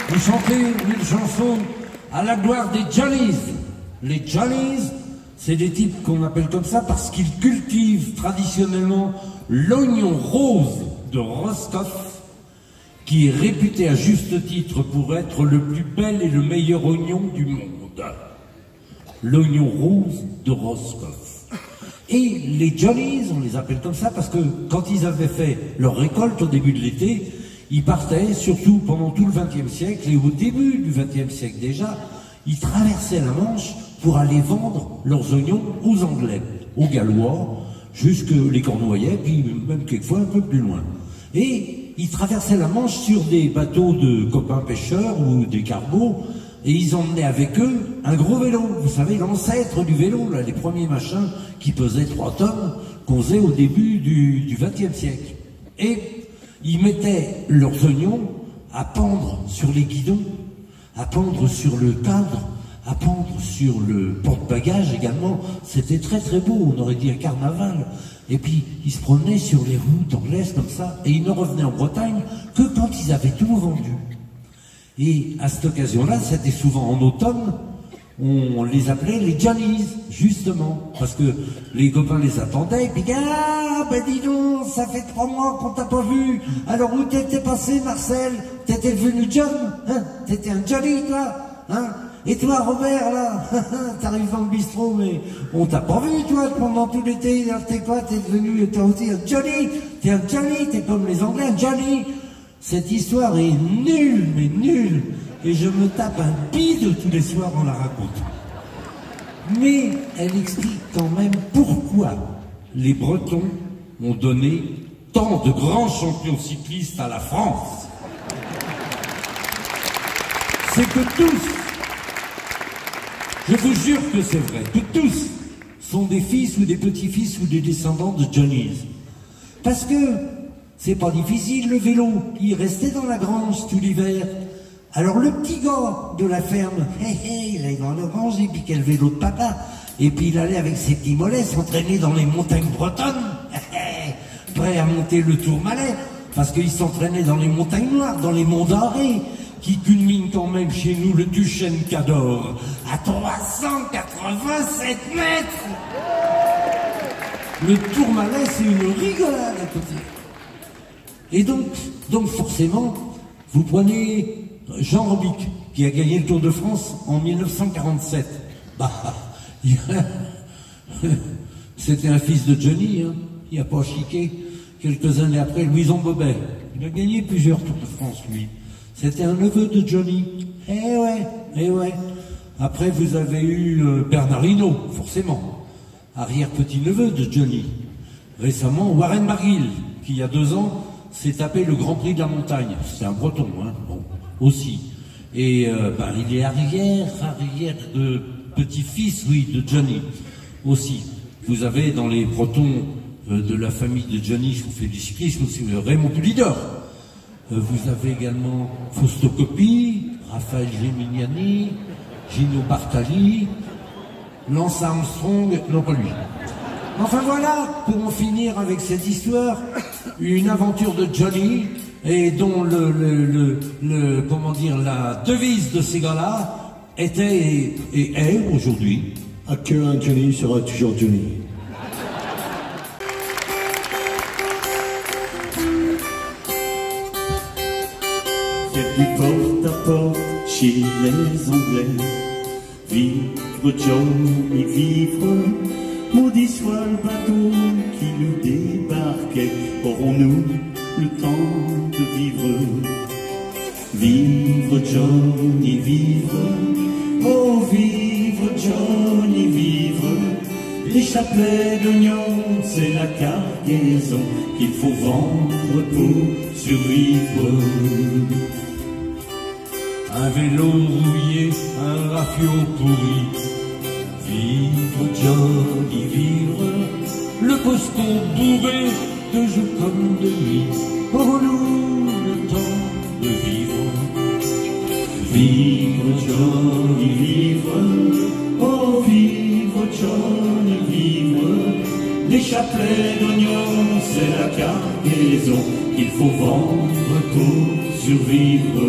Vous chantez une chanson à la gloire des Johnnies. Les Johnnies, c'est des types qu'on appelle comme ça parce qu'ils cultivent traditionnellement l'oignon rose de Roscoff, qui est réputé à juste titre pour être le plus bel et le meilleur oignon du monde. L'oignon rose de Roscoff. Et les Johnnies, on les appelle comme ça parce que quand ils avaient fait leur récolte au début de l'été, ils partaient, surtout pendant tout le XXe siècle, et au début du XXe siècle déjà, ils traversaient la Manche pour aller vendre leurs oignons aux Anglais, aux Gallois, jusque les Cornouaillais, puis même quelquefois un peu plus loin. Et ils traversaient la Manche sur des bateaux de copains pêcheurs ou des cargos, et ils emmenaient avec eux un gros vélo. Vous savez, l'ancêtre du vélo, là, les premiers machins qui pesaient 3 tonnes, qu'on faisait au début du XXe siècle. Et ils mettaient leurs oignons à pendre sur les guidons, à pendre sur le cadre, à pendre sur le porte-bagages également. C'était très très beau, on aurait dit un carnaval. Et puis ils se promenaient sur les routes anglaises comme ça, et ils ne revenaient en Bretagne que quand ils avaient tout vendu. Et à cette occasion-là, c'était souvent en automne, on les appelait les Johnnies, justement, parce que les copains les attendaient, et puis ah, ben dis donc, ça fait 3 mois qu'on t'a pas vu, alors où t'étais passé, Marcel? T'étais devenu John, hein? T'étais un Johnny, toi, hein? Et toi, Robert, là, t'arrives dans le bistrot, mais on t'a pas vu, toi, pendant tout l'été, t'es quoi? T'es devenu, toi aussi, un Johnny? T'es un Johnny, t'es comme les Anglais, un Johnny. Cette histoire est nulle, mais nulle, et je me tape un bide tous les soirs en la racontant. Mais elle explique quand même pourquoi les Bretons ont donné tant de grands champions cyclistes à la France. C'est que tous, je vous jure que c'est vrai, que tous sont des fils ou des petits-fils ou des descendants de Johnnies. Parce que c'est pas difficile, le vélo, il restait dans la grange tout l'hiver. Alors le petit gars de la ferme, il allait dans la grange, il piquait le vélo de papa, et puis il allait avec ses petits mollets s'entraîner dans les montagnes bretonnes, prêt à monter le Tourmalet, parce qu'il s'entraînait dans les montagnes noires, dans les monts d'Arrée, qui culminent quand même chez nous le Duchesne Cador, à 387 mètres. Le Tourmalet, c'est une rigolade à côté. Et donc forcément, vous prenez Jean Robic, qui a gagné le Tour de France en 1947. Bah, c'était un fils de Johnny, hein. Il n'a pas chiqué. Quelques années après, Louison Bobet. Il a gagné plusieurs Tours de France, lui. C'était un neveu de Johnny. Eh ouais, eh ouais. Après, vous avez eu Bernard Hinault, forcément. Arrière-petit-neveu de Johnny. Récemment, Warren Barguil, qui il y a 2 ans, s'est tapé le Grand Prix de la montagne. C'est un breton, hein, bon, aussi. Et il est arrière de petit-fils, oui, de Johnny, aussi. Vous avez dans les bretons de la famille de Johnny, je vous fais du cyclisme aussi, Raymond Poulidor. Vous avez également Fausto Coppi, Raphaël Geminiani, Gino Bartali, Lance Armstrong, non pas lui. Enfin voilà, pour en finir avec cette histoire, une aventure de Johnny, et dont comment dire, la devise de ces gars-là était et est aujourd'hui. À qu'un Johnny sera toujours Johnny. C'est du porte-à-porte chez les Anglais. Vivre Johnny, vivre. Maudit soit le bateau qui nous débarquait. Aurons-nous le temps de vivre? Vivre Johnny, vivre. Oh, vivre Johnny, vivre. Les chapelets d'oignons, c'est la cargaison qu'il faut vendre pour survivre. Un vélo rouillé, un rafio pourri. Vivre Johnny, vivre. Le poston bourré de jour comme de nuit. Aurons-nous le temps de vivre? Vivre Johnny, vivre. Oh, vivre Johnny, vivre. Les chapelets d'oignons, c'est la cargaison qu'il faut vendre pour survivre.